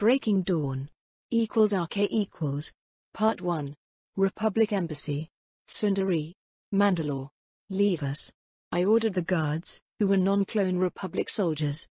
Breaking Dawn. =RK=. Part 1. Republic Embassy. Sundari. Mandalore. Leave us. I ordered the guards, who were non-clone Republic soldiers.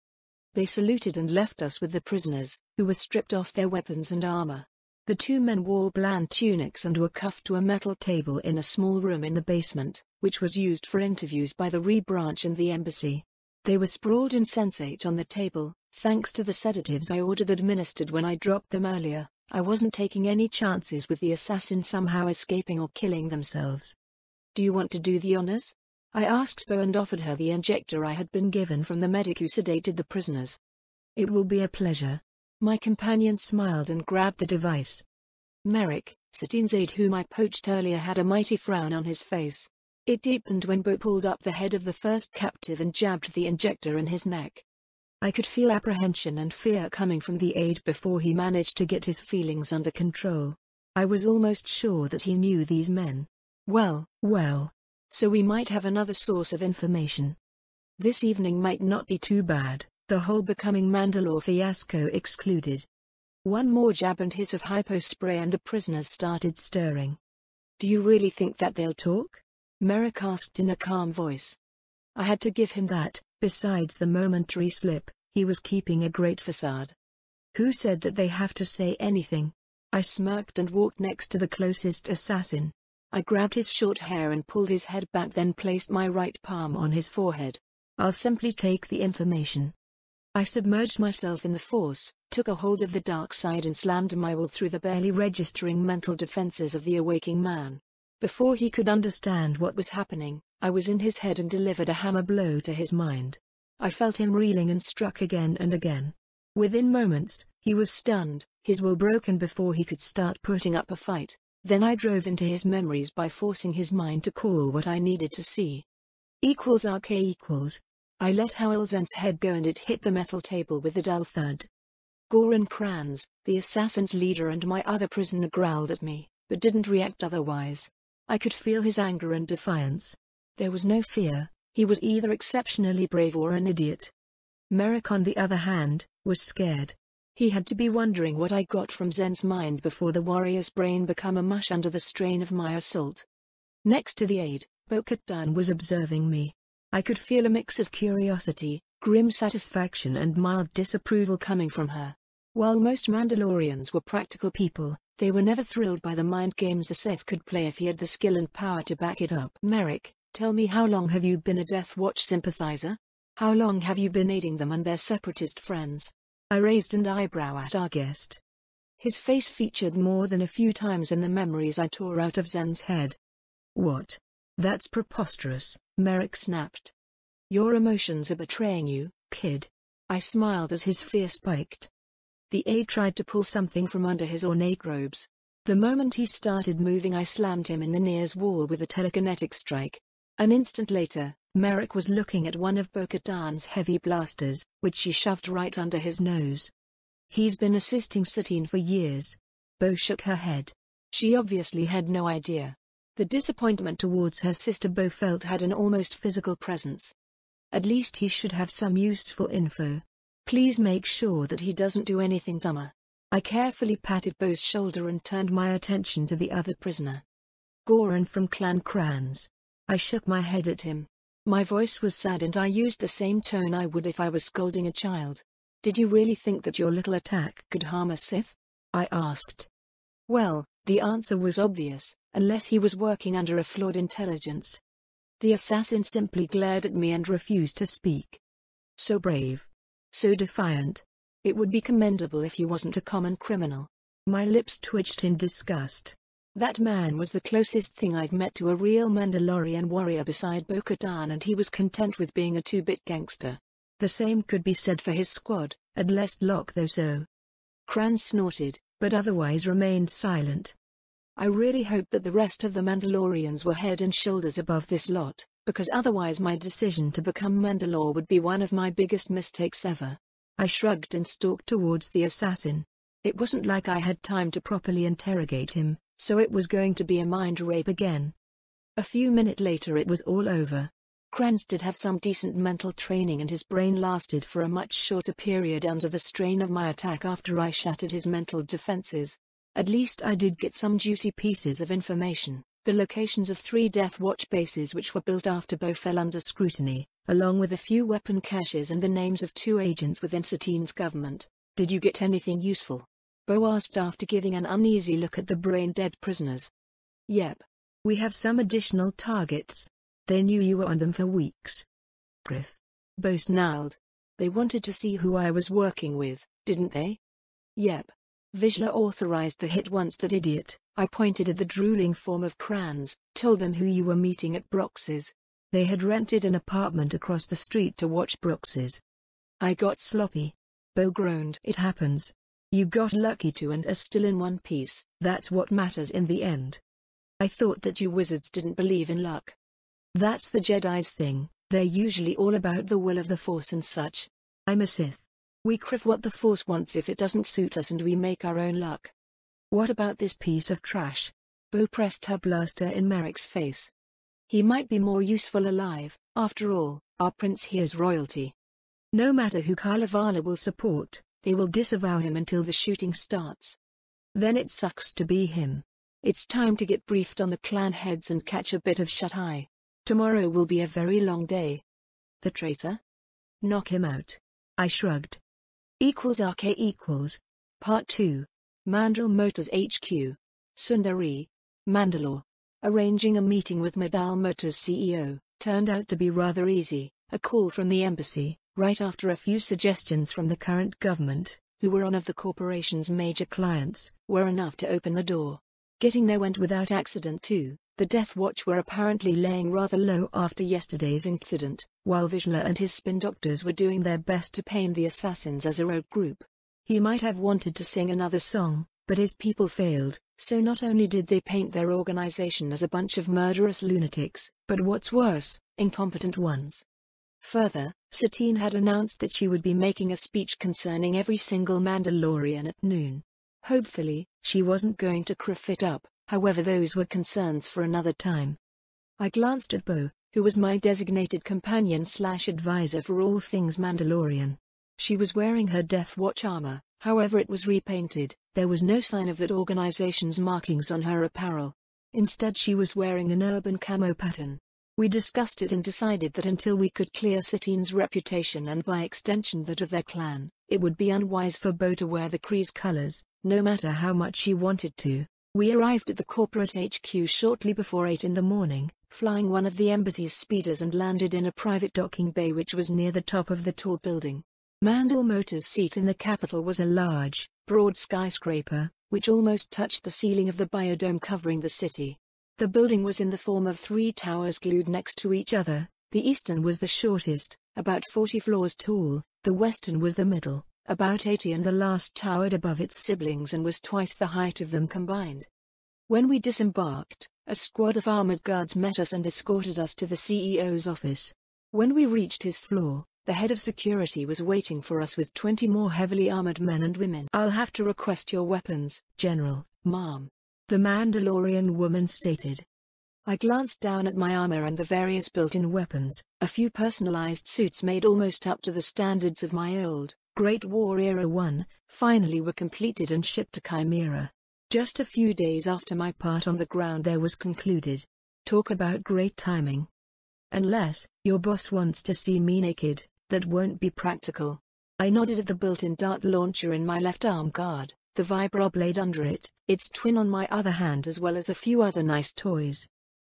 They saluted and left us with the prisoners, who were stripped off their weapons and armor. The two men wore bland tunics and were cuffed to a metal table in a small room in the basement, which was used for interviews by the Re branch and the embassy. They were sprawled insensate on the table, thanks to the sedatives I ordered administered when I dropped them earlier. I wasn't taking any chances with the assassins somehow escaping or killing themselves. "Do you want to do the honors?" I asked Bo and offered her the injector I had been given from the medic who sedated the prisoners. "It will be a pleasure." My companion smiled and grabbed the device. Merrick, Satine's aide whom I poached earlier, had a mighty frown on his face. It deepened when Bo pulled up the head of the first captive and jabbed the injector in his neck. I could feel apprehension and fear coming from the aide before he managed to get his feelings under control. I was almost sure that he knew these men. Well, so we might have another source of information. This evening might not be too bad, the whole becoming Mandalore fiasco excluded. One more jab and hiss of hypo spray and the prisoners started stirring. "Do you really think that they'll talk?" Merrick asked in a calm voice. I had to give him that. Besides the momentary slip, he was keeping a great facade. "Who said that they have to say anything?" I smirked and walked next to the closest assassin. I grabbed his short hair and pulled his head back, then placed my right palm on his forehead. "I'll simply take the information." I submerged myself in the Force, took a hold of the dark side and slammed my will through the barely registering mental defenses of the awaking man. Before he could understand what was happening, I was in his head and delivered a hammer blow to his mind. I felt him reeling and struck again and again. Within moments, he was stunned, his will broken before he could start putting up a fight. Then I drove into his memories by forcing his mind to call what I needed to see. =RK=. I let Howell Zen's head go and it hit the metal table with a dull thud. Goran Kranz, the assassin's leader, and my other prisoner growled at me, but didn't react otherwise. I could feel his anger and defiance. There was no fear. He was either exceptionally brave or an idiot. Merrick, on the other hand, was scared. He had to be wondering what I got from Zen's mind before the warrior's brain became a mush under the strain of my assault. Next to the aide, Bo-Katan was observing me. I could feel a mix of curiosity, grim satisfaction and mild disapproval coming from her. While most Mandalorians were practical people, they were never thrilled by the mind games a Sith could play if he had the skill and power to back it up. "Merrick, tell me, how long have you been a Death Watch sympathizer? How long have you been aiding them and their separatist friends?" I raised an eyebrow at our guest. His face featured more than a few times in the memories I tore out of Zen's head. "What? That's preposterous," Merrick snapped. "Your emotions are betraying you, kid." I smiled as his fear spiked. The aide tried to pull something from under his ornate robes. The moment he started moving, I slammed him in the nearest wall with a telekinetic strike. An instant later, Merrick was looking at one of Bo-Katan's heavy blasters, which she shoved right under his nose. "He's been assisting Satine for years." Bo shook her head. She obviously had no idea. The disappointment towards her sister Bo felt had an almost physical presence. "At least he should have some useful info. Please make sure that he doesn't do anything dumber." I carefully patted Bo's shoulder and turned my attention to the other prisoner. "Goran from Clan Kranz." I shook my head at him. My voice was sad and I used the same tone I would if I was scolding a child. "Did you really think that your little attack could harm a Sith?" I asked. Well, the answer was obvious, unless he was working under a flawed intelligence. The assassin simply glared at me and refused to speak. So brave. So defiant. It would be commendable if he wasn't a common criminal. My lips twitched in disgust. That man was the closest thing I'd met to a real Mandalorian warrior beside Bo-Katan, and he was content with being a two-bit gangster. The same could be said for his squad, at least Locke though so. Kranz snorted, but otherwise remained silent. I really hoped that the rest of the Mandalorians were head and shoulders above this lot, because otherwise my decision to become Mandalore would be one of my biggest mistakes ever. I shrugged and stalked towards the assassin. It wasn't like I had time to properly interrogate him, so it was going to be a mind rape again. A few minutes later it was all over. Kranz did have some decent mental training, and his brain lasted for a much shorter period under the strain of my attack after I shattered his mental defenses. At least I did get some juicy pieces of information. The locations of 3 Death Watch bases which were built after Bo fell under scrutiny, along with a few weapon caches and the names of 2 agents within Satine's government. Did you get anything useful? Bo asked after giving an uneasy look at the brain-dead prisoners. Yep. We have some additional targets. They knew you were on them for weeks. Griff. Bo snarled. They wanted to see who I was working with, didn't they? Yep. Vizsla authorized the hit once. That idiot. I pointed at the drooling form of Kranz, told them who you were meeting at Brox's. They had rented an apartment across the street to watch Brox's. I got sloppy. Bo groaned. It happens. You got lucky too and are still in one piece. That's what matters in the end. I thought that you wizards didn't believe in luck. That's the Jedi's thing. They're usually all about the will of the Force and such. I'm a Sith. We criff what the Force wants if it doesn't suit us, and we make our own luck. What about this piece of trash? Bo pressed her blaster in Merrick's face. He might be more useful alive. After all, our prince here's royalty. No matter who Kalevala will support, they will disavow him until the shooting starts. Then it sucks to be him. It's time to get briefed on the clan heads and catch a bit of shut-eye. Tomorrow will be a very long day. The traitor? Knock him out. I shrugged. =RK=. Part 2. Mandal Motors HQ. Sundari, Mandalore. Arranging a meeting with Mandal Motors CEO turned out to be rather easy. A call from the embassy, right after a few suggestions from the current government, who were one of the corporation's major clients, were enough to open the door. Getting there went without accident too. The Death Watch were apparently laying rather low after yesterday's incident, while Vizsla and his spin doctors were doing their best to paint the assassins as a rogue group. He might have wanted to sing another song, but his people failed, so not only did they paint their organization as a bunch of murderous lunatics, but what's worse, incompetent ones. Further, Satine had announced that she would be making a speech concerning every single Mandalorian at noon. Hopefully, she wasn't going to criff it up. However, those were concerns for another time. I glanced at Bo, who was my designated companion/advisor for all things Mandalorian. She was wearing her Death Watch armor, however it was repainted. There was no sign of that organization's markings on her apparel. Instead, she was wearing an urban camo pattern. We discussed it and decided that until we could clear Satine's reputation and by extension that of their clan, it would be unwise for Bo to wear the Kree's colors, no matter how much she wanted to. We arrived at the corporate HQ shortly before 8 in the morning, flying one of the embassy's speeders, and landed in a private docking bay which was near the top of the tall building. Mandal Motors' seat in the capital was a large, broad skyscraper, which almost touched the ceiling of the biodome covering the city. The building was in the form of 3 towers glued next to each other. The eastern was the shortest, about 40 floors tall, the western was the middle, about 80, and the last towered above its siblings and was twice the height of them combined. When we disembarked, a squad of armored guards met us and escorted us to the CEO's office. When we reached his floor, the head of security was waiting for us with 20 more heavily armored men and women. "I'll have to request your weapons, General." "Ma'am," the Mandalorian woman stated. I glanced down at my armor and the various built-in weapons. A few personalized suits made almost up to the standards of my old Great War Era one, finally were completed and shipped to Chimera. Just a few days after my part on the ground there was concluded. Talk about great timing. "Unless your boss wants to see me naked, that won't be practical." I nodded at the built-in dart launcher in my left arm guard, the vibroblade under it, its twin on my other hand, as well as a few other nice toys.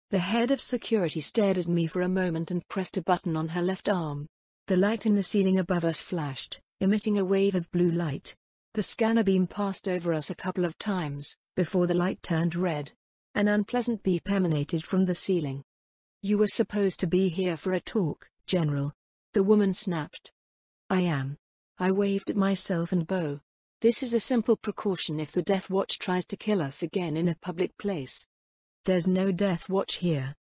The head of security stared at me for a moment and pressed a button on her left arm. The light in the ceiling above us flashed, emitting a wave of blue light. The scanner beam passed over us a couple of times, before the light turned red. An unpleasant beep emanated from the ceiling. "You were supposed to be here for a talk, General," the woman snapped. "I am." I waved at myself and Bo. "This is a simple precaution if the Death Watch tries to kill us again in a public place." "There's no Death Watch here."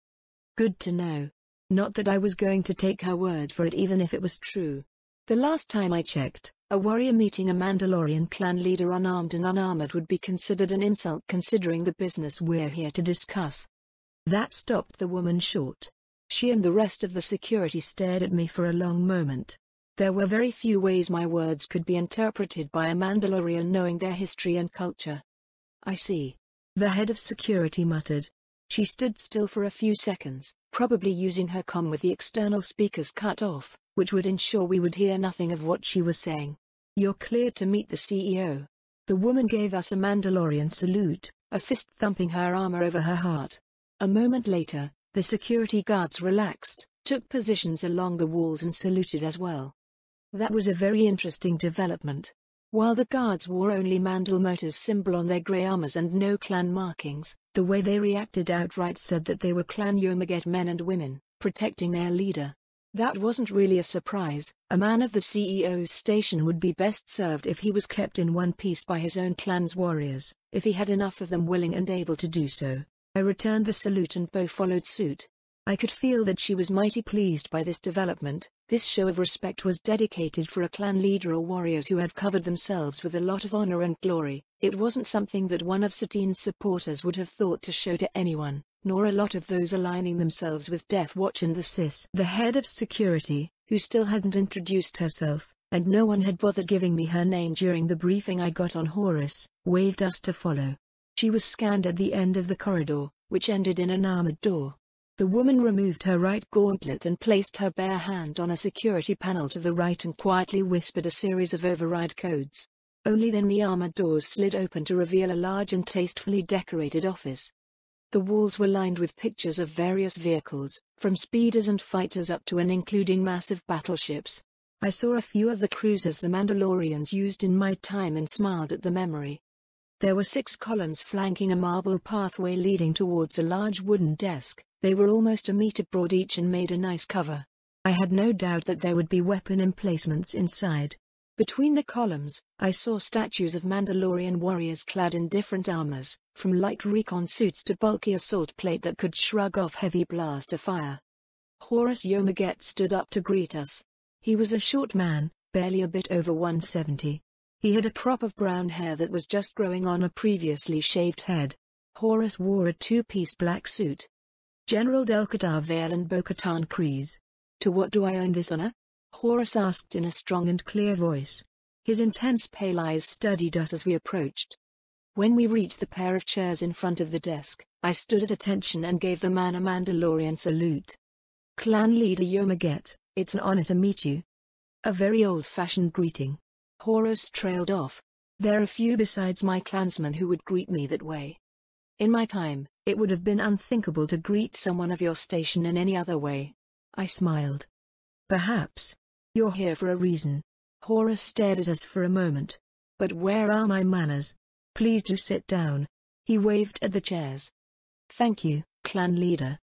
"Good to know." Not that I was going to take her word for it even if it was true. The last time I checked, a warrior meeting a Mandalorian clan leader unarmed and unarmored would be considered an insult considering the business we're here to discuss. That stopped the woman short. She and the rest of the security stared at me for a long moment. There were very few ways my words could be interpreted by a Mandalorian knowing their history and culture. "I see," the head of security muttered. She stood still for a few seconds, probably using her comm with the external speakers cut off, which would ensure we would hear nothing of what she was saying. "You're cleared to meet the CEO." The woman gave us a Mandalorian salute, a fist thumping her armor over her heart. A moment later, the security guards relaxed, took positions along the walls and saluted as well. That was a very interesting development. While the guards wore only Mandalmota's symbol on their grey armors and no clan markings, the way they reacted outright said that they were Clan Yomaget men and women, protecting their leader. That wasn't really a surprise. A man of the CEO's station would be best served if he was kept in one piece by his own clan's warriors, if he had enough of them willing and able to do so. I returned the salute and Bo followed suit. I could feel that she was mighty pleased by this development. This show of respect was dedicated for a clan leader or warriors who had covered themselves with a lot of honor and glory. It wasn't something that one of Satine's supporters would have thought to show to anyone, nor a lot of those aligning themselves with Death Watch and the CIS. The head of security, who still hadn't introduced herself, and no one had bothered giving me her name during the briefing I got on Horus, waved us to follow. She was scanned at the end of the corridor, which ended in an armored door. The woman removed her right gauntlet and placed her bare hand on a security panel to the right and quietly whispered a series of override codes. Only then the armored doors slid open to reveal a large and tastefully decorated office. The walls were lined with pictures of various vehicles, from speeders and fighters up to and including massive battleships. I saw a few of the cruisers the Mandalorians used in my time and smiled at the memory. There were 6 columns flanking a marble pathway leading towards a large wooden desk. They were almost a meter broad each and made a nice cover. I had no doubt that there would be weapon emplacements inside. Between the columns, I saw statues of Mandalorian warriors clad in different armors, from light recon suits to bulky assault plate that could shrug off heavy blaster fire. Horus Yomaget stood up to greet us. He was a short man, barely a bit over 170. He had a crop of brown hair that was just growing on a previously shaved head. Horus wore a 2-piece black suit. "General Delkatar Vale and Bo-Katan Kryze. To what do I owe this honor?" Horus asked in a strong and clear voice. His intense pale eyes studied us as we approached. When we reached the pair of chairs in front of the desk, I stood at attention and gave the man a Mandalorian salute. "Clan leader Yomaget, it's an honor to meet you." A very old-fashioned greeting. Horus trailed off. "There are few besides my clansmen who would greet me that way. In my time, it would have been unthinkable to greet someone of your station in any other way." I smiled. "Perhaps. You're here for a reason." Horus stared at us for a moment. "But where are my manners? Please do sit down." He waved at the chairs. "Thank you, clan leader."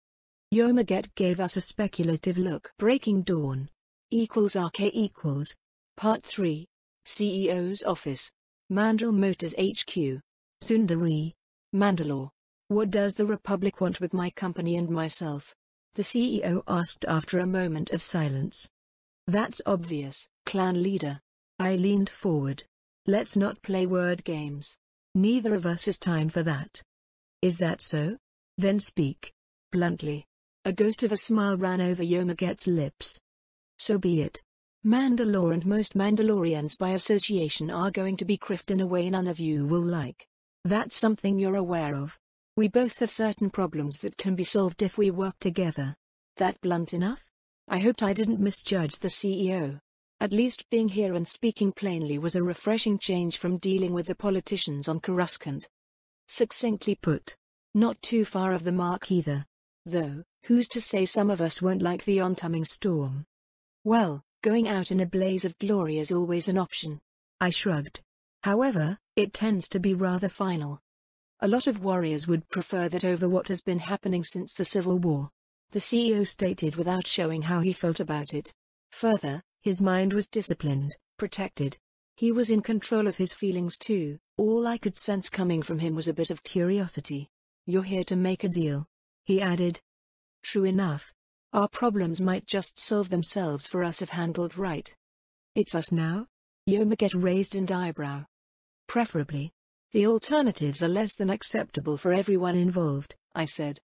Yomaget gave us a speculative look. Breaking Dawn. =RK=. Part 3. CEO's Office. Mandalmota's HQ. Sundari. Mandalore. "What does the Republic want with my company and myself?" the CEO asked after a moment of silence. "That's obvious, clan leader." I leaned forward. "Let's not play word games. Neither of us has time for that." "Is that so? Then speak bluntly." A ghost of a smile ran over Yomaget's lips. "So be it. Mandalore and most Mandalorians by association are going to be criffed in a way none of you will like. That's something you're aware of. We both have certain problems that can be solved if we work together." That blunt enough? I hoped I didn't misjudge the CEO. At least being here and speaking plainly was a refreshing change from dealing with the politicians on Coruscant. Succinctly put. Not too far off the mark either. Though, who's to say some of us won't like the oncoming storm? Well, going out in a blaze of glory is always an option. I shrugged. However, it tends to be rather final. A lot of warriors would prefer that over what has been happening since the Civil War. The CEO stated without showing how he felt about it. Further, his mind was disciplined, protected. He was in control of his feelings too. All I could sense coming from him was a bit of curiosity. "You're here to make a deal," he added. True enough. Our problems might just solve themselves for us if handled right. "It's us now?" Yomaget raised an eyebrow. "Preferably. The alternatives are less than acceptable for everyone involved," I said.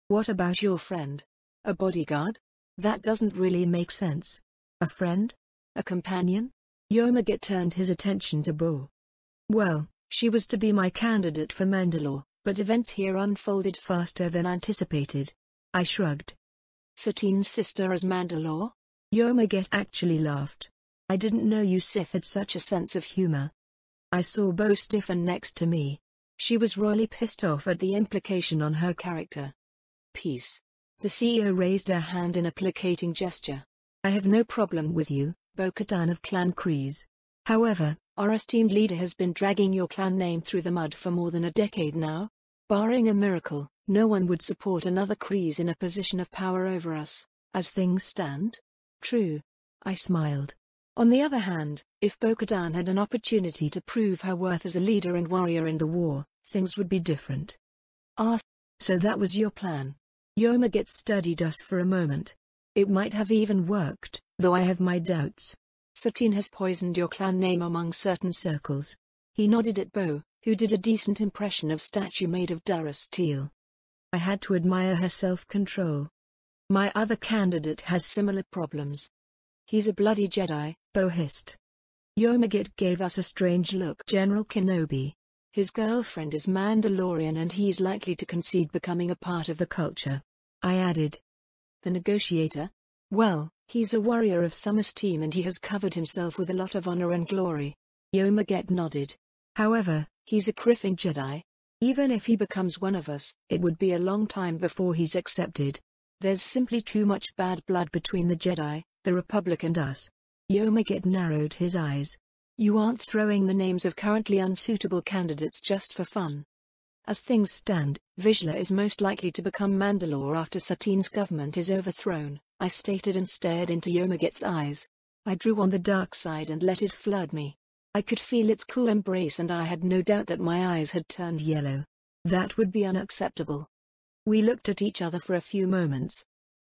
"What about your friend?" A bodyguard? That doesn't really make sense. A friend? A companion? Yomaget turned his attention to Bo. Well, she was to be my candidate for Mandalore, but events here unfolded faster than anticipated. I shrugged. Satine's sister as Mandalore? Yomaget actually laughed. I didn't know Yusuf had such a sense of humor. I saw Bo stiffen next to me. She was royally pissed off at the implication on her character. Peace. The CEO raised her hand in a placating gesture. I have no problem with you, Bo-Katan of Clan Kryze. However, our esteemed leader has been dragging your clan name through the mud for more than a decade now. Barring a miracle, no one would support another Kryze in a position of power over us, as things stand. True. I smiled. On the other hand, if Bo-Katan had an opportunity to prove her worth as a leader and warrior in the war, things would be different. So that was your plan. Yomaget studied us for a moment. It might have even worked, though I have my doubts. Satine has poisoned your clan name among certain circles. He nodded at Bo, who did a decent impression of statue made of Durus steel. I had to admire her self-control. My other candidate has similar problems. He's a bloody Jedi, Bo hissed. Yomaget gave us a strange look. General Kenobi. His girlfriend is Mandalorian and he's likely to concede becoming a part of the culture. I added. The negotiator? Well, he's a warrior of some esteem and he has covered himself with a lot of honor and glory. Yomaget nodded. However, he's a Criffing Jedi. Even if he becomes one of us, it would be a long time before he's accepted. There's simply too much bad blood between the Jedi, the Republic and us. Yomaget narrowed his eyes. You aren't throwing the names of currently unsuitable candidates just for fun. As things stand, Vizsla is most likely to become Mandalore after Satine's government is overthrown, I stated and stared into Yomaget's eyes. I drew on the dark side and let it flood me. I could feel its cool embrace and I had no doubt that my eyes had turned yellow. That would be unacceptable. We looked at each other for a few moments.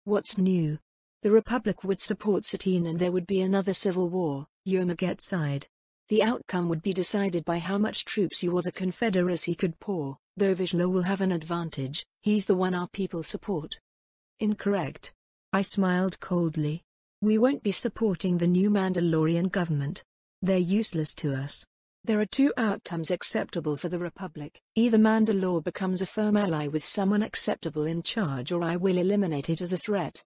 What's new? The Republic would support Satine and there would be another civil war, Yomaget sighed. The outcome would be decided by how much troops you or the Confederacy could pour, though Vizsla will have an advantage, he's the one our people support. Incorrect. I smiled coldly. We won't be supporting the new Mandalorian government. They're useless to us. There are two outcomes acceptable for the Republic. Either Mandalore becomes a firm ally with someone acceptable in charge or I will eliminate it as a threat.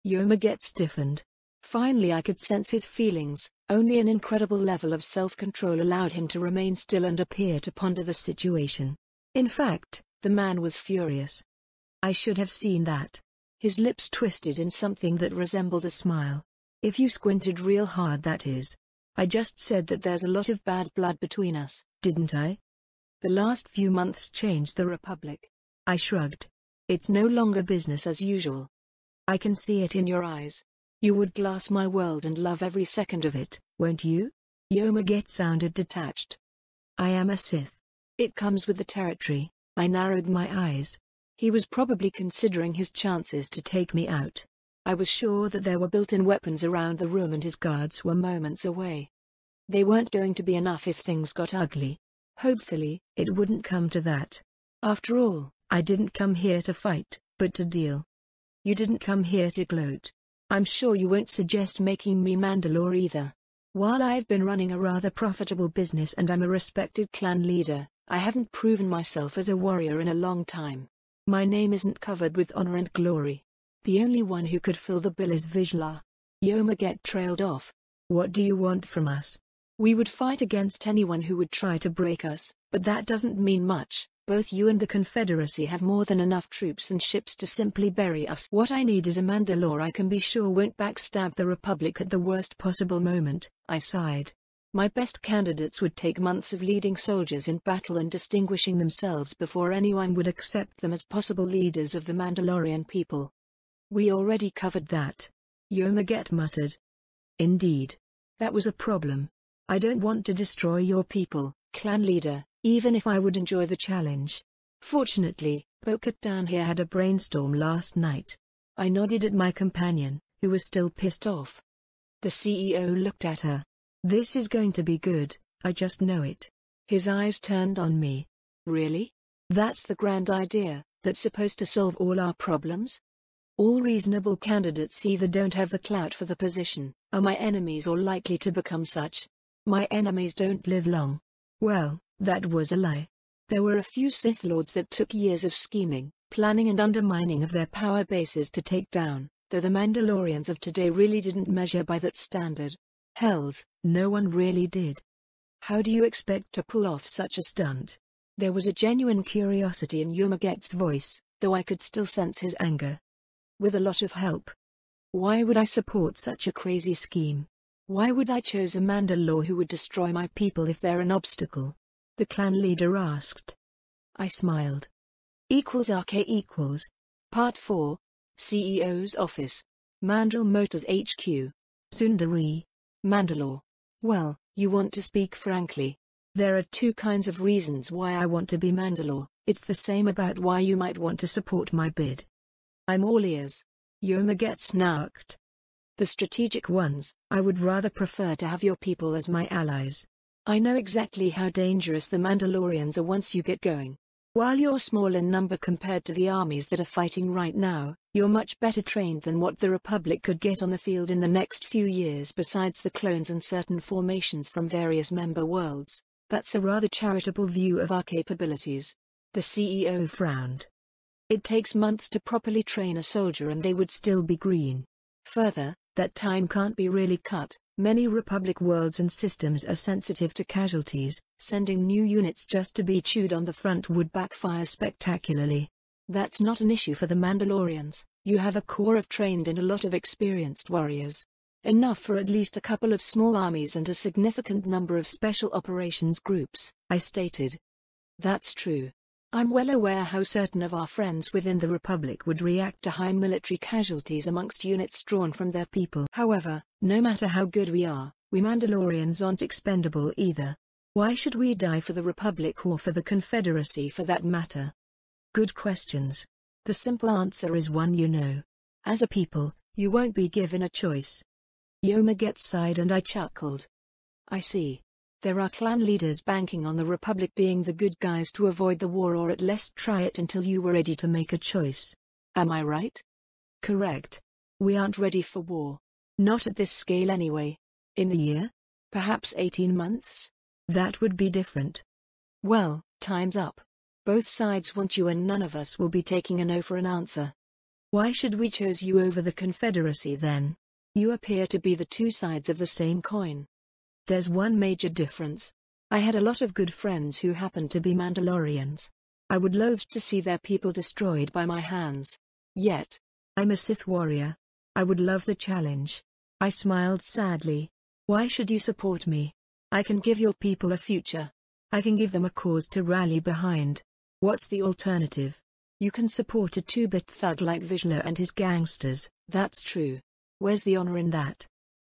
Yomaget stiffened. Finally I could sense his feelings, only an incredible level of self-control allowed him to remain still and appear to ponder the situation. In fact, the man was furious. I should have seen that. His lips twisted in something that resembled a smile. If you squinted real hard, that is. I just said that there's a lot of bad blood between us, didn't I? The last few months changed the Republic. I shrugged. It's no longer business as usual. I can see it in your eyes. You would glass my world and love every second of it, won't you? Yomaget sounded detached. I am a Sith. It comes with the territory. I narrowed my eyes. He was probably considering his chances to take me out. I was sure that there were built-in weapons around the room and his guards were moments away. They weren't going to be enough if things got ugly. Hopefully, it wouldn't come to that. After all, I didn't come here to fight, but to deal. You didn't come here to gloat. I'm sure you won't suggest making me Mandalore either. While I've been running a rather profitable business and I'm a respected clan leader, I haven't proven myself as a warrior in a long time. My name isn't covered with honor and glory. The only one who could fill the bill is Vizsla. Yomaget trailed off. What do you want from us? We would fight against anyone who would try to break us, but that doesn't mean much. Both you and the Confederacy have more than enough troops and ships to simply bury us. What I need is a Mandalore I can be sure won't backstab the Republic at the worst possible moment, I sighed. My best candidates would take months of leading soldiers in battle and distinguishing themselves before anyone would accept them as possible leaders of the Mandalorian people. We already covered that. Yomaget muttered. Indeed. That was a problem. I don't want to destroy your people, clan leader, even if I would enjoy the challenge. Fortunately, Bo-Katan here had a brainstorm last night. I nodded at my companion, who was still pissed off. The CEO looked at her. This is going to be good, I just know it. His eyes turned on me. Really? That's the grand idea, that's supposed to solve all our problems? All reasonable candidates either don't have the clout for the position, are my enemies or likely to become such. My enemies don't live long. Well, that was a lie. There were a few Sith Lords that took years of scheming, planning and undermining of their power bases to take down, though the Mandalorians of today really didn't measure by that standard. Hells, no one really did. How do you expect to pull off such a stunt? There was a genuine curiosity in Yomaget's voice, though I could still sense his anger. With a lot of help. Why would I support such a crazy scheme? Why would I choose a Mandalore who would destroy my people if they're an obstacle? The clan leader asked. I smiled. =RK=. Part 4. CEO's Office. Mandal Motors HQ. Sundari. Mandalore. Well, you want to speak frankly. There are two kinds of reasons why I want to be Mandalore. It's the same about why you might want to support my bid. I'm all ears. Yomaget snarked. The strategic ones. I would rather prefer to have your people as my allies. I know exactly how dangerous the Mandalorians are once you get going. While you're small in number compared to the armies that are fighting right now, you're much better trained than what the Republic could get on the field in the next few years besides the clones and certain formations from various member worlds. That's a rather charitable view of our capabilities. The CEO frowned. It takes months to properly train a soldier and they would still be green. Further, that time can't be really cut. Many Republic worlds and systems are sensitive to casualties. Sending new units just to be chewed on the front would backfire spectacularly. That's not an issue for the Mandalorians. You have a core of trained and a lot of experienced warriors. Enough for at least a couple of small armies and a significant number of special operations groups, I stated. That's true. I'm well aware how certain of our friends within the Republic would react to high military casualties amongst units drawn from their people. However, no matter how good we are, we Mandalorians aren't expendable either. Why should we die for the Republic or for the Confederacy for that matter? Good questions. The simple answer is one you know. As a people, you won't be given a choice. Yomaget sighed and I chuckled. I see. There are clan leaders banking on the Republic being the good guys to avoid the war or at least try it until you were ready to make a choice. Am I right? Correct. We aren't ready for war. Not at this scale anyway. In a year? Perhaps 18 months? That would be different. Well, time's up. Both sides want you and none of us will be taking a no for an answer. Why should we choose you over the Confederacy then? You appear to be the two sides of the same coin. There's one major difference. I had a lot of good friends who happened to be Mandalorians. I would loathe to see their people destroyed by my hands. Yet, I'm a Sith warrior. I would love the challenge. I smiled sadly. Why should you support me? I can give your people a future. I can give them a cause to rally behind. What's the alternative? You can support a two-bit thug like Vizsla and his gangsters. That's true. Where's the honor in that?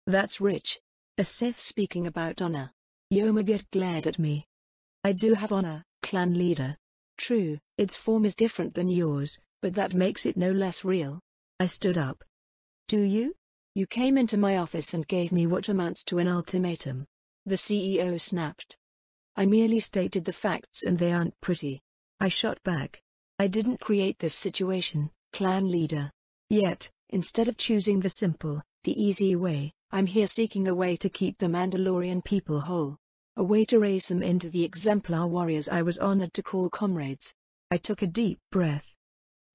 That's rich. A Sith speaking about honor. Yomaget glared at me. I do have honor, clan leader. True, its form is different than yours, but that makes it no less real. I stood up. Do you? You came into my office and gave me what amounts to an ultimatum. The CEO snapped. I merely stated the facts and they aren't pretty. I shot back. I didn't create this situation, clan leader. Yet, instead of choosing the simple, the easy way, I'm here seeking a way to keep the Mandalorian people whole. A way to raise them into the exemplar warriors I was honored to call comrades. I took a deep breath.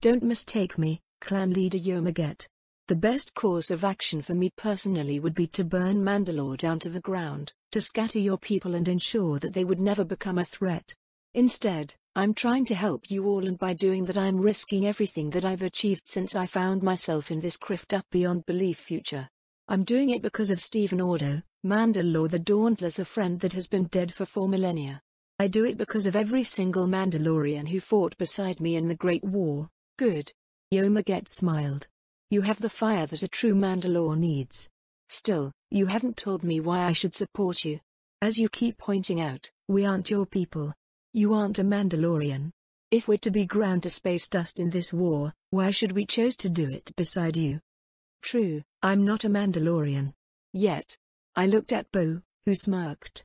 Don't mistake me, clan leader Yomaget. The best course of action for me personally would be to burn Mandalore down to the ground, to scatter your people and ensure that they would never become a threat. Instead, I'm trying to help you all, and by doing that I'm risking everything that I've achieved since I found myself in this criffed up beyond belief future. I'm doing it because of Stephen Ordo, Mandalore the Dauntless, a friend that has been dead for 4 millennia. I do it because of every single Mandalorian who fought beside me in the Great War. Good. Yomaget smiled. You have the fire that a true Mandalore needs. Still, you haven't told me why I should support you. As you keep pointing out, we aren't your people. You aren't a Mandalorian. If we're to be ground to space dust in this war, why should we choose to do it beside you? True, I'm not a Mandalorian. Yet. I looked at Bo, who smirked.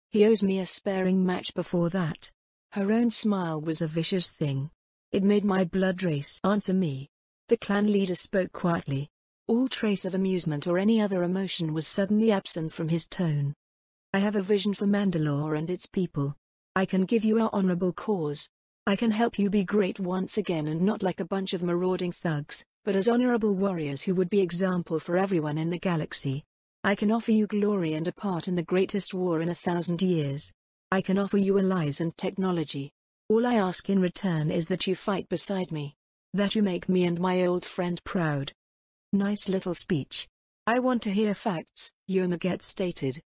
He owes me a sparring match before that. Her own smile was a vicious thing. It made my blood race. Answer me. The clan leader spoke quietly. All trace of amusement or any other emotion was suddenly absent from his tone. I have a vision for Mandalore and its people. I can give you our honorable cause. I can help you be great once again, and not like a bunch of marauding thugs, but as honorable warriors who would be example for everyone in the galaxy. I can offer you glory and a part in the greatest war in 1,000 years. I can offer you allies and technology. All I ask in return is that you fight beside me. That you make me and my old friend proud. Nice little speech. I want to hear facts, Yomaget stated.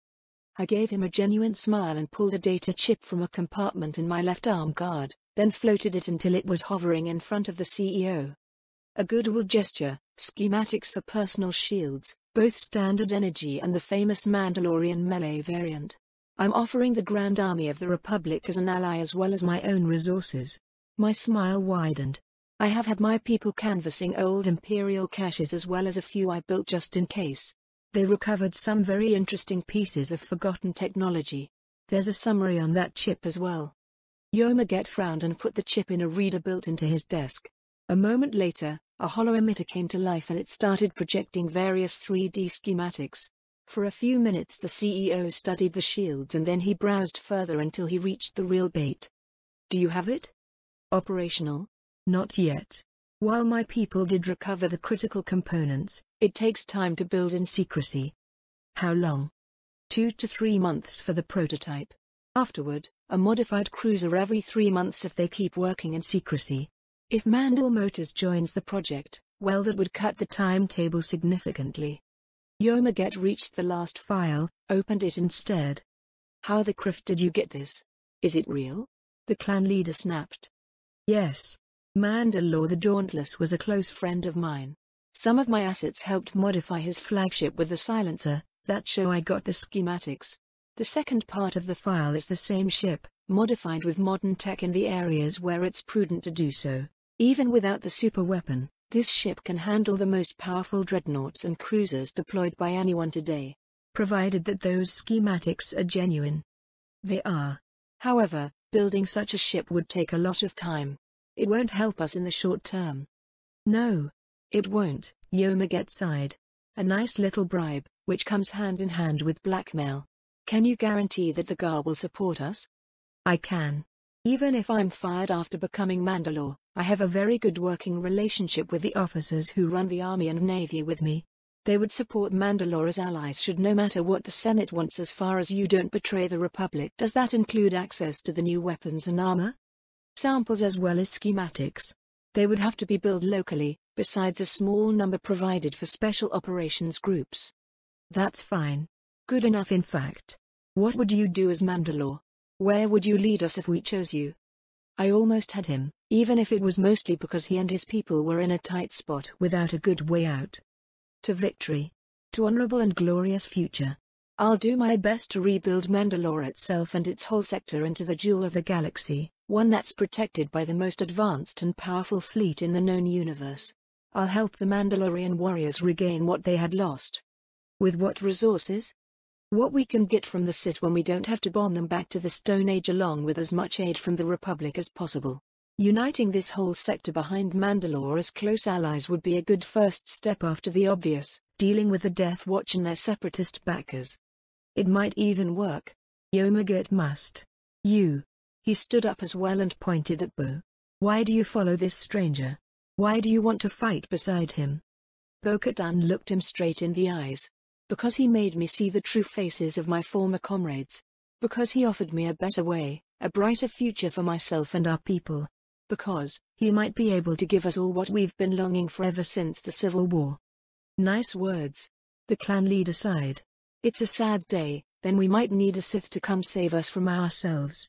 I gave him a genuine smile and pulled a data chip from a compartment in my left arm guard, then floated it until it was hovering in front of the CEO. A goodwill gesture, schematics for personal shields, both standard energy and the famous Mandalorian melee variant. I'm offering the Grand Army of the Republic as an ally as well as my own resources. My smile widened. I have had my people canvassing old Imperial caches as well as a few I built just in case. They recovered some very interesting pieces of forgotten technology. There's a summary on that chip as well. Yomaget frowned and put the chip in a reader built into his desk. A moment later, a hollow emitter came to life and it started projecting various 3D schematics. For a few minutes the CEO studied the shields and then he browsed further until he reached the real bait. Do you have it? Operational? Not yet. While my people did recover the critical components, it takes time to build in secrecy. How long? 2 to 3 months for the prototype. Afterward, a modified cruiser every 3 months if they keep working in secrecy. If Mandal Motors joins the project, well, that would cut the timetable significantly. Yomaget reached the last file, opened it and stared. How the crift did you get this? Is it real? The clan leader snapped. Yes. Mandalore the Dauntless was a close friend of mine. Some of my assets helped modify his flagship with the silencer. That's how I got the schematics. The second part of the file is the same ship, modified with modern tech in the areas where it's prudent to do so. Even without the superweapon, this ship can handle the most powerful dreadnoughts and cruisers deployed by anyone today. Provided that those schematics are genuine. They are. However, building such a ship would take a lot of time. It won't help us in the short term. No. It won't, Yomaget sighed. A nice little bribe, which comes hand in hand with blackmail. Can you guarantee that the GAR will support us? I can. Even if I'm fired after becoming Mandalore, I have a very good working relationship with the officers who run the Army and Navy with me. They would support Mandalore as allies should no matter what the Senate wants as far as you don't betray the Republic. Does that include access to the new weapons and armor? Samples as well as schematics. They would have to be built locally, besides a small number provided for special operations groups. That's fine. Good enough in fact. What would you do as Mandalore? Where would you lead us if we chose you? I almost had him, even if it was mostly because he and his people were in a tight spot without a good way out. To victory. To honorable and glorious future. I'll do my best to rebuild Mandalore itself and its whole sector into the jewel of the galaxy, one that's protected by the most advanced and powerful fleet in the known universe. I'll help the Mandalorian warriors regain what they had lost. With what resources? What we can get from the Sith when we don't have to bomb them back to the Stone Age, along with as much aid from the Republic as possible. Uniting this whole sector behind Mandalore as close allies would be a good first step after the obvious, dealing with the Death Watch and their separatist backers. It might even work. Yomaget must. You. He stood up as well and pointed at Bo. Why do you follow this stranger? Why do you want to fight beside him? Bo-Katan looked him straight in the eyes. Because he made me see the true faces of my former comrades. Because he offered me a better way, a brighter future for myself and our people. Because he might be able to give us all what we've been longing for ever since the Civil War. Nice words. The clan leader sighed. It's a sad day, then we might need a Sith to come save us from ourselves.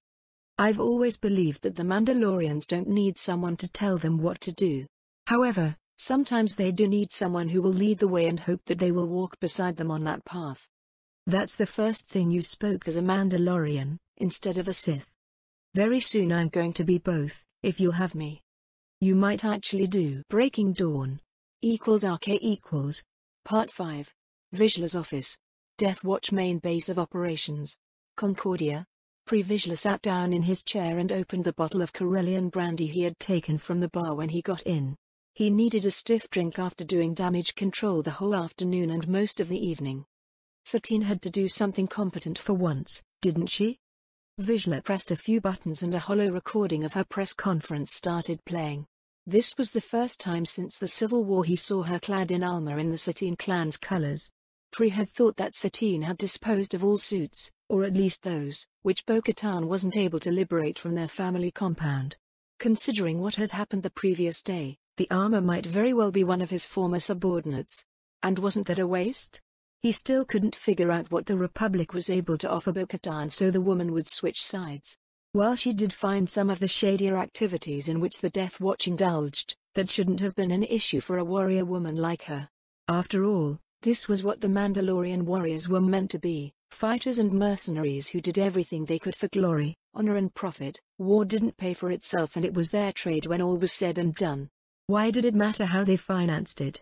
I've always believed that the Mandalorians don't need someone to tell them what to do. However, sometimes they do need someone who will lead the way and hope that they will walk beside them on that path. That's the first thing you spoke as a Mandalorian, instead of a Sith. Very soon I'm going to be both, if you'll have me. You might actually do. Breaking Dawn. =RK=. Part 5. Vizsla's office. Death Watch main base of operations. Concordia. Vizsla sat down in his chair and opened the bottle of Corellian brandy he had taken from the bar when he got in. He needed a stiff drink after doing damage control the whole afternoon and most of the evening. Satine had to do something competent for once, didn't she? Vizsla pressed a few buttons and a hollow recording of her press conference started playing. This was the first time since the Civil War he saw her clad in armor in the Satine clan's colors. Pri had thought that Satine had disposed of all suits, or at least those which Bo-Katan wasn't able to liberate from their family compound. Considering what had happened the previous day, the armor might very well be one of his former subordinates. And wasn't that a waste? He still couldn't figure out what the Republic was able to offer Bo-Katan, so the woman would switch sides. While she did find some of the shadier activities in which the Death Watch indulged, that shouldn't have been an issue for a warrior woman like her. After all, this was what the Mandalorian warriors were meant to be, fighters and mercenaries who did everything they could for glory, honor and profit. War didn't pay for itself and it was their trade when all was said and done. Why did it matter how they financed it?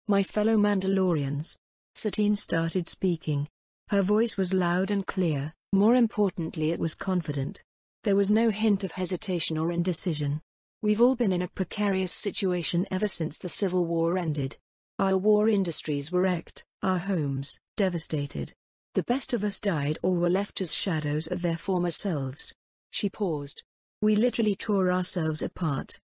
My fellow Mandalorians. Satine started speaking. Her voice was loud and clear, more importantly it was confident. There was no hint of hesitation or indecision. We've all been in a precarious situation ever since the Civil War ended. Our war industries were wrecked, our homes devastated. The best of us died or were left as shadows of their former selves. She paused. We literally tore ourselves apart.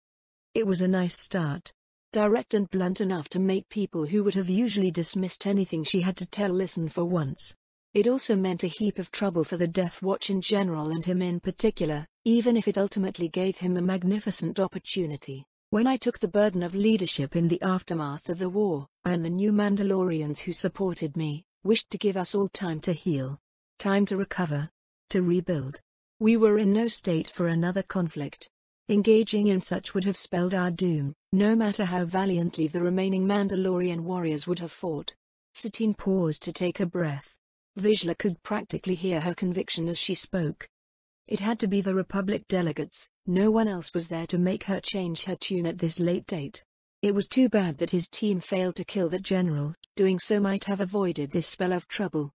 It was a nice start. Direct and blunt enough to make people who would have usually dismissed anything she had to tell listen for once. It also meant a heap of trouble for the Death Watch in general and him in particular, even if it ultimately gave him a magnificent opportunity. When I took the burden of leadership in the aftermath of the war, I and the new Mandalorians who supported me, wished to give us all time to heal. Time to recover. To rebuild. We were in no state for another conflict. Engaging in such would have spelled our doom, no matter how valiantly the remaining Mandalorian warriors would have fought. Satine paused to take a breath. Vizsla could practically hear her conviction as she spoke. It had to be the Republic delegates, no one else was there to make her change her tune at this late date. It was too bad that his team failed to kill the general, doing so might have avoided this spell of trouble.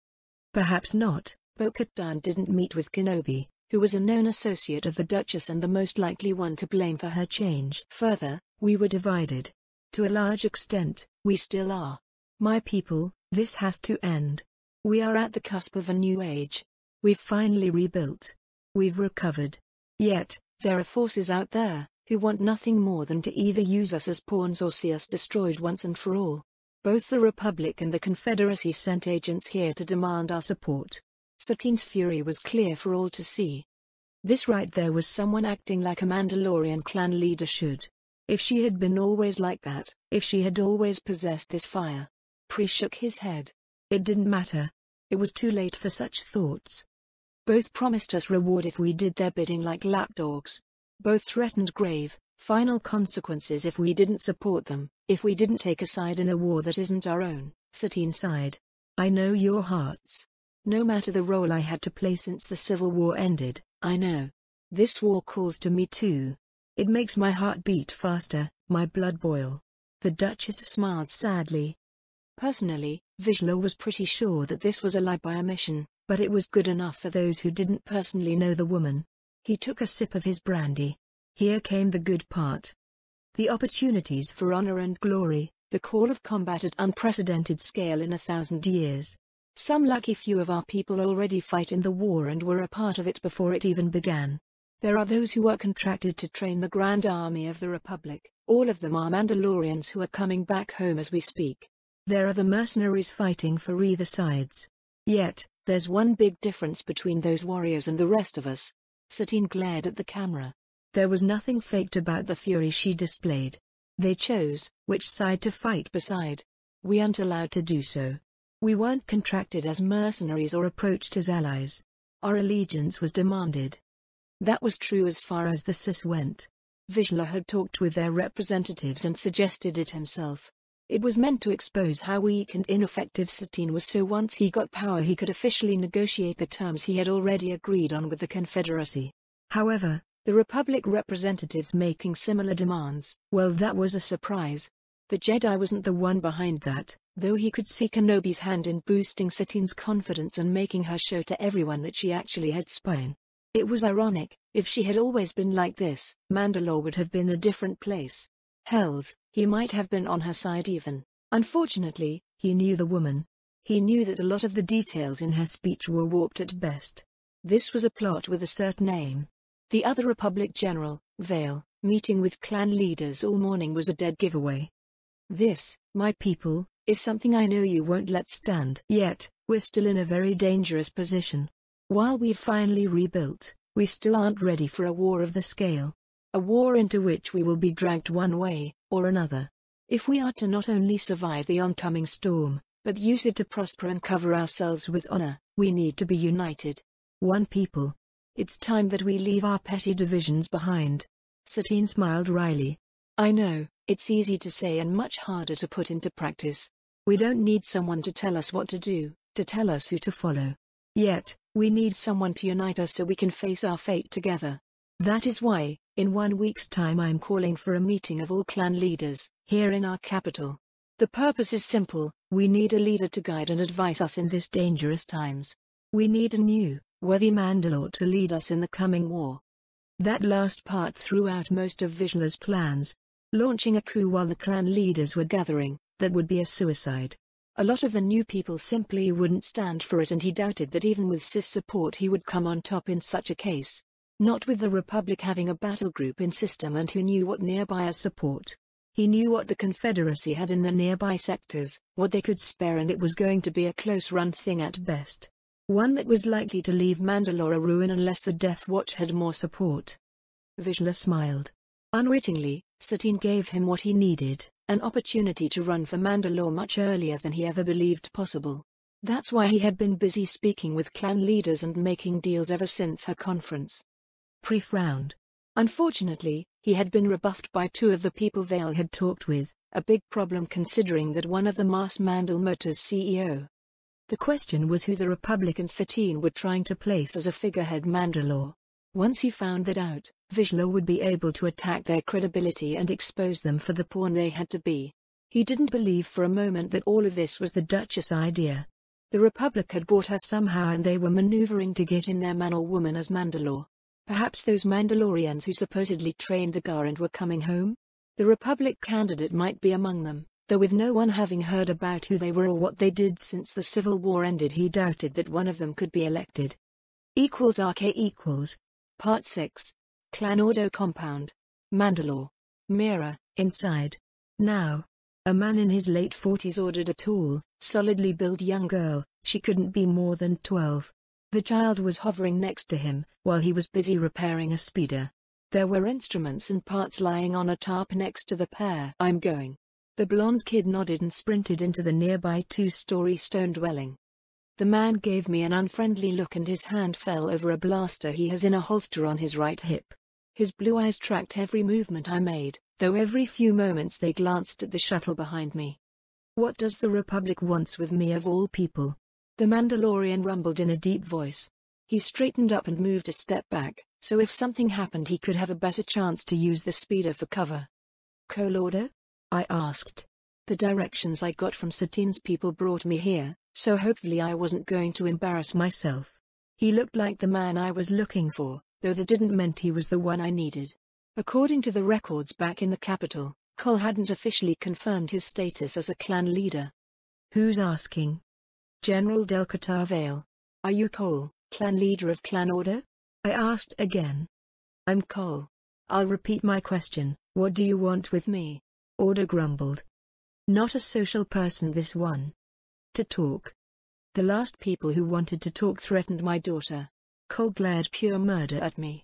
Perhaps not. Bo-Katan didn't meet with Kenobi, who was a known associate of the Duchess and the most likely one to blame for her change. Further, we were divided. To a large extent, we still are. My people, this has to end. We are at the cusp of a new age. We've finally rebuilt. We've recovered. Yet, there are forces out there, who want nothing more than to either use us as pawns or see us destroyed once and for all. Both the Republic and the Confederacy sent agents here to demand our support. Satine's fury was clear for all to see. This right there was someone acting like a Mandalorian clan leader should. If she had been always like that, if she had always possessed this fire. Pri shook his head. It didn't matter. It was too late for such thoughts. Both promised us reward if we did their bidding like lapdogs. Both threatened grave, final consequences if we didn't support them, if we didn't take a side in a war that isn't our own. Satine sighed. I know your hearts. No matter the role I had to play since the Civil War ended, I know. This war calls to me too. It makes my heart beat faster, my blood boil. The Duchess smiled sadly. Personally, Vizsla was pretty sure that this was a lie by omission, but it was good enough for those who didn't personally know the woman. He took a sip of his brandy. Here came the good part. The opportunities for honor and glory, the call of combat at unprecedented scale in 1,000 years. Some lucky few of our people already fight in the war and were a part of it before it even began. There are those who are contracted to train the Grand Army of the Republic. All of them are Mandalorians who are coming back home as we speak. There are the mercenaries fighting for either sides. Yet, there's one big difference between those warriors and the rest of us. Satine glared at the camera. There was nothing faked about the fury she displayed. They chose which side to fight beside. We aren't allowed to do so. We weren't contracted as mercenaries or approached as allies. Our allegiance was demanded. That was true as far as the CIS went. Vizsla had talked with their representatives and suggested it himself. It was meant to expose how weak and ineffective Satine was, so once he got power he could officially negotiate the terms he had already agreed on with the Confederacy. However, the Republic representatives making similar demands, well, that was a surprise. The Jedi wasn't the one behind that, though he could see Kenobi's hand in boosting Satine's confidence and making her show to everyone that she actually had spine. It was ironic. If she had always been like this, Mandalore would have been a different place. Hells, he might have been on her side even. Unfortunately, he knew the woman. He knew that a lot of the details in her speech were warped at best. This was a plot with a certain aim. The other Republic General, Vale, meeting with clan leaders all morning was a dead giveaway. This, my people, is something I know you won't let stand. Yet, we're still in a very dangerous position. While we've finally rebuilt, we still aren't ready for a war of the scale. A war into which we will be dragged one way or another. If we are to not only survive the oncoming storm, but use it to prosper and cover ourselves with honor, we need to be united. One people. It's time that we leave our petty divisions behind. Satine smiled wryly. I know, it's easy to say and much harder to put into practice. We don't need someone to tell us what to do, to tell us who to follow. Yet, we need someone to unite us so we can face our fate together. That is why, in 1 week's time I'm calling for a meeting of all clan leaders, here in our capital. The purpose is simple, we need a leader to guide and advise us in this dangerous times. We need a new, worthy Mandalore to lead us in the coming war. That last part threw out most of Vizsla's plans. Launching a coup while the clan leaders were gathering, that would be a suicide. A lot of the new people simply wouldn't stand for it, and he doubted that even with Sis support he would come on top in such a case. Not with the Republic having a battle group in system and who knew what nearby as support. He knew what the Confederacy had in the nearby sectors, what they could spare, and it was going to be a close-run thing at best. One that was likely to leave Mandalore a ruin unless the Death Watch had more support. Vizsla smiled. Unwittingly, Satine gave him what he needed, an opportunity to run for Mandalore much earlier than he ever believed possible. That's why he had been busy speaking with clan leaders and making deals ever since her conference. Pre frowned. Unfortunately, he had been rebuffed by 2 of the people Vale had talked with, a big problem considering that one of the Mars Mandal Motors CEO. The question was who the Republic and Satine were trying to place as a figurehead Mandalore. Once he found that out, Vizsla would be able to attack their credibility and expose them for the pawn they had to be. He didn't believe for a moment that all of this was the Duchess' idea. The Republic had bought her somehow and they were maneuvering to get in their man or woman as Mandalore. Perhaps those Mandalorians who supposedly trained the Garand were coming home? The Republic candidate might be among them, though with no one having heard about who they were or what they did since the Civil War ended, he doubted that one of them could be elected. =RK=. Part 6. Clan Ordo Compound. Mandalore. Mira, inside. Now. A man in his late 40s ordered a tall, solidly built young girl. She couldn't be more than 12. The child was hovering next to him, while he was busy repairing a speeder. There were instruments and parts lying on a tarp next to the pair. I'm going. The blonde kid nodded and sprinted into the nearby 2-story stone dwelling. The man gave me an unfriendly look and his hand fell over a blaster he has in a holster on his right hip. His blue eyes tracked every movement I made, though every few moments they glanced at the shuttle behind me. What does the Republic want with me of all people? The Mandalorian rumbled in a deep voice. He straightened up and moved a step back, so if something happened he could have a better chance to use the speeder for cover. Colordo? I asked. The directions I got from Satine's people brought me here, so hopefully I wasn't going to embarrass myself. He looked like the man I was looking for, though that didn't mean he was the one I needed. According to the records back in the capital, Cole hadn't officially confirmed his status as a clan leader. Who's asking? General Delcatar Vale. Are you Cole, clan leader of Clan Ordo? I asked again. I'm Cole. I'll repeat my question, what do you want with me? Ordo grumbled. Not a social person this one. To talk. The last people who wanted to talk threatened my daughter. Cole glared pure murder at me.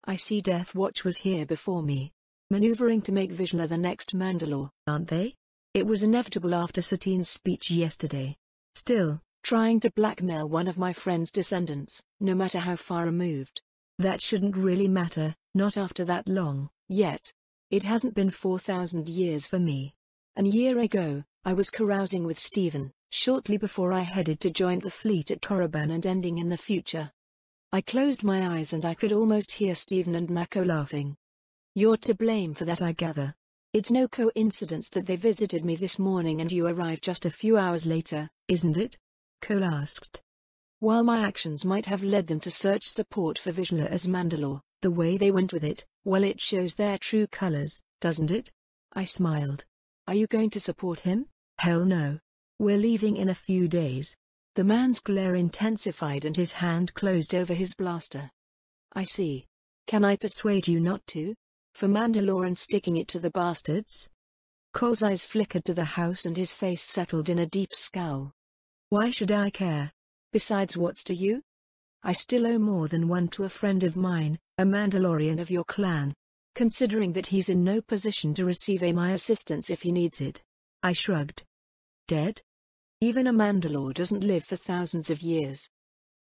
I see Death Watch was here before me. Maneuvering to make Vizsla the next Mandalore, aren't they? It was inevitable after Satine's speech yesterday. Still, trying to blackmail one of my friend's descendants, no matter how far removed. That shouldn't really matter, not after that long, yet. It hasn't been 4,000 years for me. A year ago, I was carousing with Stephen, shortly before I headed to join the fleet at Korriban and ending in the future. I closed my eyes and I could almost hear Stephen and Mako laughing. You're to blame for that, I gather. It's no coincidence that they visited me this morning and you arrived just a few hours later, isn't it? Cole asked. While my actions might have led them to search support for Vizsla as Mandalore, the way they went with it, well, it shows their true colors, doesn't it? I smiled. Are you going to support him? Hell no. We're leaving in a few days. The man's glare intensified and his hand closed over his blaster. I see. Can I persuade you not to? For Mandalore and sticking it to the bastards? Cole's eyes flickered to the house and his face settled in a deep scowl. Why should I care? Besides, what's to you? I still owe more than one to a friend of mine, a Mandalorian of your clan. Considering that he's in no position to receive my assistance if he needs it. I shrugged. Dead? Even a Mandalore doesn't live for thousands of years.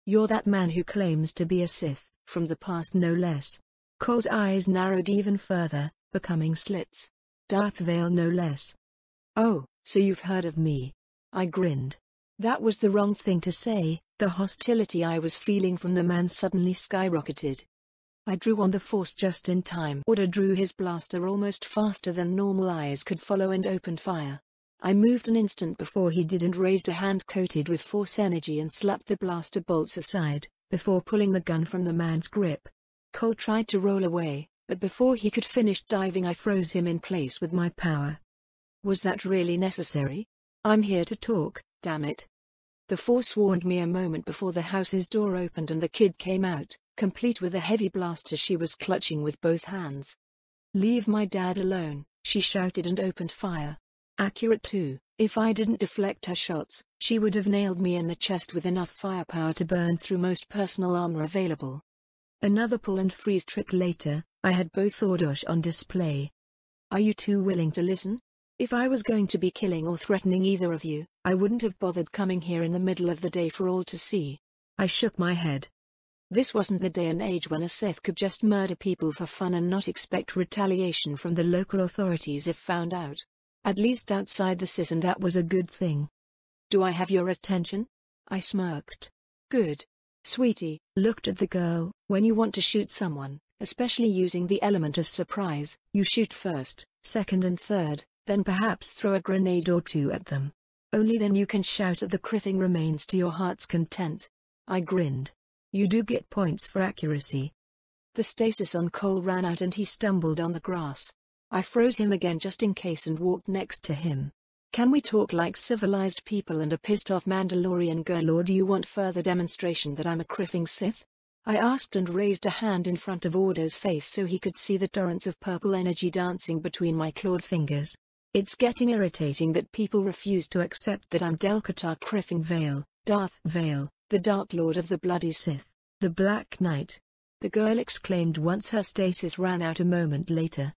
You're that man who claims to be a Sith, from the past no less. Cole's eyes narrowed even further, becoming slits. Darth Vader no less. Oh, so you've heard of me. I grinned. That was the wrong thing to say. The hostility I was feeling from the man suddenly skyrocketed. I drew on the force just in time. Order drew his blaster almost faster than normal eyes could follow and opened fire. I moved an instant before he did and raised a hand coated with force energy and slapped the blaster bolts aside, before pulling the gun from the man's grip. Cole tried to roll away, but before he could finish diving I froze him in place with my power. Was that really necessary? I'm here to talk, damn it. The force warned me a moment before the house's door opened and the kid came out, complete with a heavy blaster she was clutching with both hands. Leave my dad alone, she shouted and opened fire. Accurate too. If I didn't deflect her shots, she would have nailed me in the chest with enough firepower to burn through most personal armor available. Another pull and freeze trick later, I had both orders on display. Are you two willing to listen? If I was going to be killing or threatening either of you, I wouldn't have bothered coming here in the middle of the day for all to see. I shook my head. This wasn't the day and age when a Sith could just murder people for fun and not expect retaliation from the local authorities if found out. At least outside the Sith, and that was a good thing. Do I have your attention? I smirked. Good. Sweetie, looked at the girl. When you want to shoot someone, especially using the element of surprise, you shoot first, second and third, then perhaps throw a grenade or two at them. Only then you can shout at the criffing remains to your heart's content. I grinned. You do get points for accuracy. The stasis on Cole ran out and he stumbled on the grass. I froze him again just in case and walked next to him. Can we talk like civilized people and a pissed-off Mandalorian girl, or do you want further demonstration that I'm a criffing Sith? I asked and raised a hand in front of Ordo's face so he could see the torrents of purple energy dancing between my clawed fingers. It's getting irritating that people refuse to accept that I'm Delkatar Criffing Vale, Darth Vader, the Dark Lord of the Bloody Sith, the Black Knight. The girl exclaimed once her stasis ran out a moment later.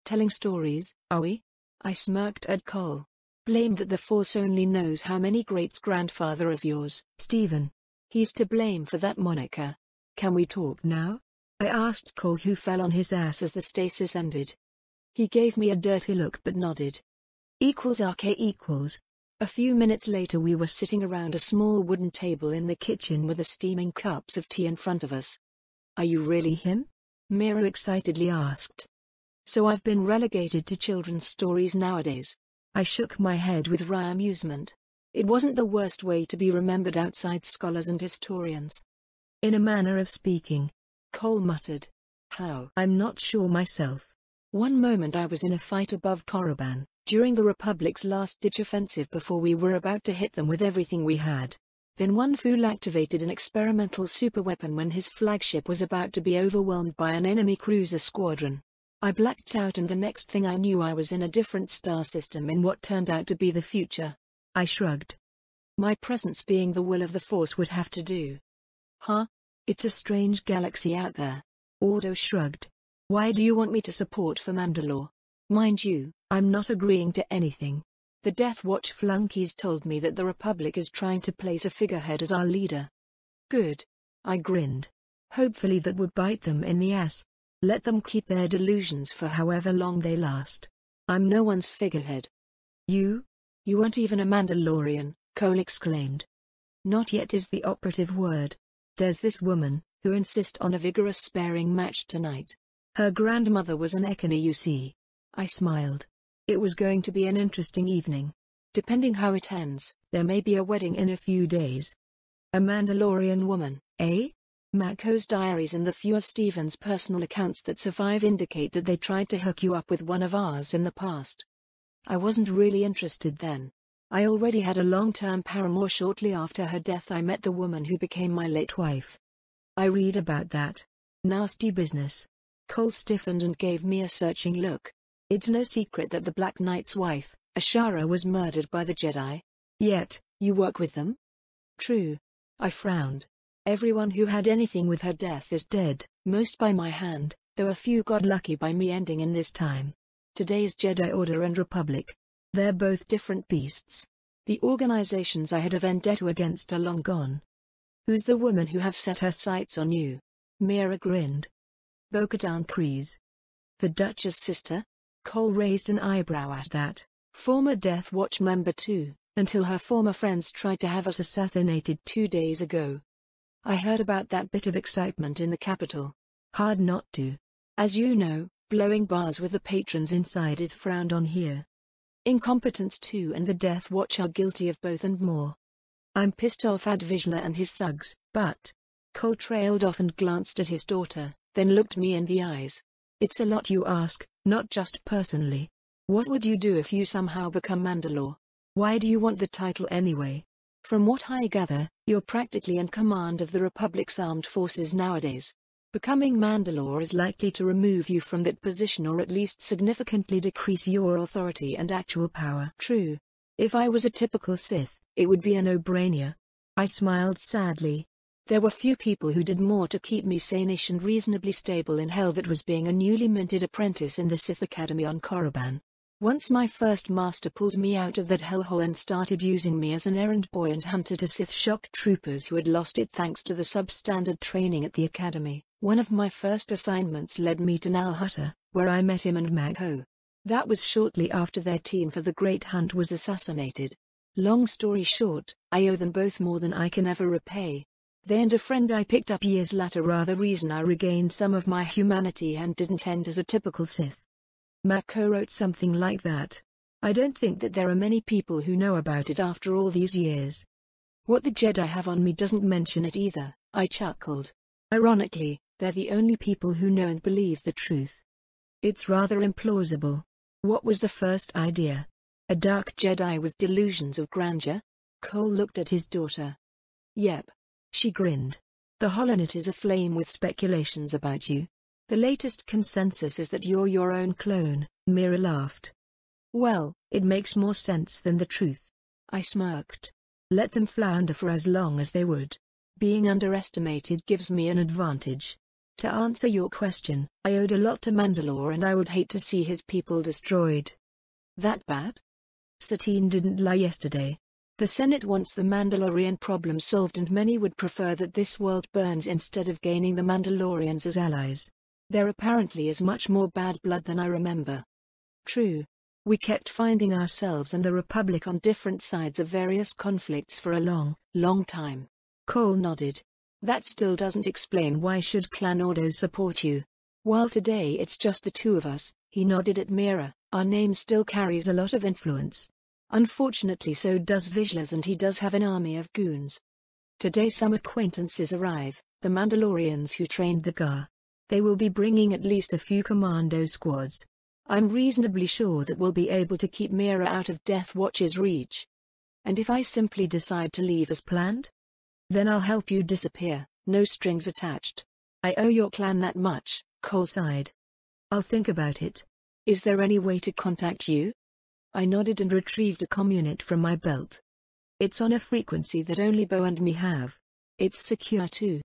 Telling stories, are we? I smirked at Cole. Blamed that the Force only knows how many greats-grandfather of yours, Stephen. He's to blame for that moniker. Can we talk now? I asked Cole, who fell on his ass as the stasis ended. He gave me a dirty look but nodded. RK equals. A few minutes later we were sitting around a small wooden table in the kitchen with the steaming cups of tea in front of us. Are you really him? Mira excitedly asked. So I've been relegated to children's stories nowadays. I shook my head with wry amusement. It wasn't the worst way to be remembered outside scholars and historians. In a manner of speaking. Cole muttered. How? I'm not sure myself. One moment I was in a fight above Korriban, during the Republic's last-ditch offensive before we were about to hit them with everything we had. Then one fool activated an experimental superweapon when his flagship was about to be overwhelmed by an enemy cruiser squadron. I blacked out and the next thing I knew I was in a different star system in what turned out to be the future. I shrugged. My presence being the will of the Force would have to do. Huh? It's a strange galaxy out there. Ordo shrugged. Why do you want me to support for Mandalore? Mind you, I'm not agreeing to anything. The Death Watch flunkies told me that the Republic is trying to place a figurehead as our leader. Good. I grinned. Hopefully that would bite them in the ass. Let them keep their delusions for however long they last. I'm no one's figurehead. You? You aren't even a Mandalorian, Cole exclaimed. Not yet is the operative word. There's this woman, who insists on a vigorous sparring match tonight. Her grandmother was an Ekani, you see. I smiled. It was going to be an interesting evening. Depending how it ends, there may be a wedding in a few days. A Mandalorian woman, eh? Mako's diaries and the few of Steven's personal accounts that survive indicate that they tried to hook you up with one of ours in the past. I wasn't really interested then. I already had a long-term paramour. Shortly after her death I met the woman who became my late wife. I read about that. Nasty business. Cole stiffened and gave me a searching look. It's no secret that the Black Knight's wife, Ashara, was murdered by the Jedi. Yet, you work with them? True. I frowned. Everyone who had anything with her death is dead, most by my hand, though a few got lucky by me ending in this time. Today's Jedi Order and Republic. They're both different beasts. The organizations I had a vendetta against are long gone. Who's the woman who have set her sights on you? Mira grinned. Bo-Katan Kryze. The Duchess' sister? Cole raised an eyebrow at that. Former Death Watch member too, until her former friends tried to have us assassinated 2 days ago. I heard about that bit of excitement in the capital. Hard not to. As you know, blowing bars with the patrons inside is frowned on here. Incompetence too, and the Death Watch are guilty of both and more. I'm pissed off at Vizsla and his thugs, but... Cole trailed off and glanced at his daughter, then looked me in the eyes. It's a lot you ask, not just personally. What would you do if you somehow become Mandalore? Why do you want the title anyway? From what I gather, you're practically in command of the Republic's armed forces nowadays. Becoming Mandalore is likely to remove you from that position, or at least significantly decrease your authority and actual power. True. If I was a typical Sith, it would be a no-brainer. I smiled sadly. There were few people who did more to keep me sane-ish and reasonably stable in hell that was being a newly minted apprentice in the Sith Academy on Korriban. Once my first master pulled me out of that hellhole and started using me as an errand boy and hunter to Sith shock troopers who had lost it thanks to the substandard training at the academy, one of my first assignments led me to Nal Hutta, where I met him and Mako. That was shortly after their team for the Great Hunt was assassinated. Long story short, I owe them both more than I can ever repay. They and a friend I picked up years later are the reason I regained some of my humanity and didn't end as a typical Sith. Mako wrote something like that. I don't think that there are many people who know about it after all these years. What the Jedi have on me doesn't mention it either, I chuckled. Ironically, they're the only people who know and believe the truth. It's rather implausible. What was the first idea? A dark Jedi with delusions of grandeur? Cole looked at his daughter. Yep. She grinned. The holonet is aflame with speculations about you. The latest consensus is that you're your own clone, Mira laughed. Well, it makes more sense than the truth. I smirked. Let them flounder for as long as they would. Being underestimated gives me an advantage. To answer your question, I owed a lot to Mandalore and I would hate to see his people destroyed. That bad? Satine didn't lie yesterday. The Senate wants the Mandalorian problem solved and many would prefer that this world burns instead of gaining the Mandalorians as allies. There apparently is much more bad blood than I remember. True. We kept finding ourselves and the Republic on different sides of various conflicts for a long, long time. Cole nodded. That still doesn't explain why should Clan Ordo support you. While today it's just the two of us, he nodded at Mira, our name still carries a lot of influence. Unfortunately so does Vizsla's, and he does have an army of goons. Today some acquaintances arrive, the Mandalorians who trained the Gar. They will be bringing at least a few commando squads. I'm reasonably sure that we'll be able to keep Mira out of Death Watch's reach. And if I simply decide to leave as planned? Then I'll help you disappear, no strings attached. I owe your clan that much, Cole sighed. I'll think about it. Is there any way to contact you? I nodded and retrieved a communit from my belt. It's on a frequency that only Bo and me have. It's secure too.